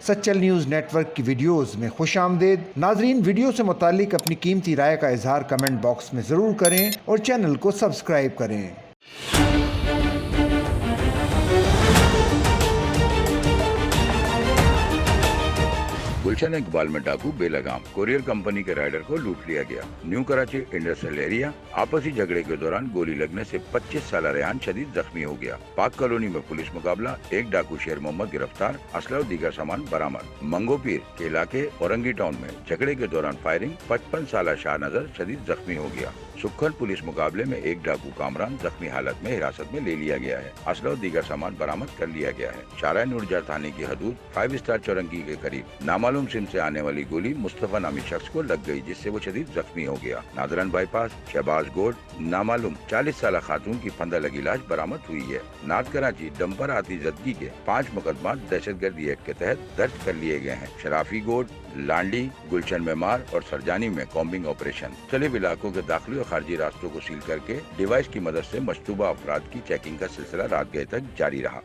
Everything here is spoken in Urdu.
سچل نیوز نیٹ ورک کی ویڈیوز میں خوش آمدید۔ ناظرین، ویڈیو سے متعلق اپنی قیمتی رائے کا اظہار کمنٹ باکس میں ضرور کریں اور چینل کو سبسکرائب کریں۔ گلشن اقبال میں ڈاکو بے لگام، کوریئر کمپنی کے رائڈر کو لوٹ لیا گیا۔ نیو کراچی انڈسٹریل ایریا آپسی جھگڑے کے دوران گولی لگنے سے 25 سالہ ریحان شدید زخمی ہو گیا۔ پاک کالونی میں پولیس مقابلہ، ایک ڈاکو شیر محمد گرفتار، اسلحہ و دیگر سامان برآمد۔ منگو پیر کے علاقے اورنگی ٹاؤن میں جھگڑے کے دوران فائرنگ، 55 سالہ شاہ نظر شدید زخمی ہو گیا۔ سکھر پولیس مقابلے میں ایک ڈاکو کامران زخمی حالت میں حراست میں لے لیا گیا ہے۔ اسلحہ و دیگر سامان برآمد کر لیا گیا ہے۔ شارع نورجہاں تھانے کی حدود 5 اسٹار چورنگی کے قریب نامعلوم سم سے آنے والی گولی مصطفیٰ نامی شخص کو لگ گئی، جس سے وہ شدید زخمی ہو گیا۔ Northern bypass Shahbaz Goth نامعلوم 40 سالہ خاتون کی پھندہ لگی لاش برآمد ہوئی ہے۔ نارتھ کراچی ڈمپر آتی زدگی کے 5 مقدمات دہشت گردی ایکٹ کے تحت درج کر لیے گئے ہیں۔ شرافی گوڈ، لانڈی، گلشن معمار اور سرجانی میں کامبنگ آپریشن۔ مختلف علاقوں کے داخلی اور خارجی راستوں کو سیل کر کے ڈیوائس کی مدد سے مشتبہ افراد کی چیکنگ کا سلسلہ رات گئے تک جاری رہا۔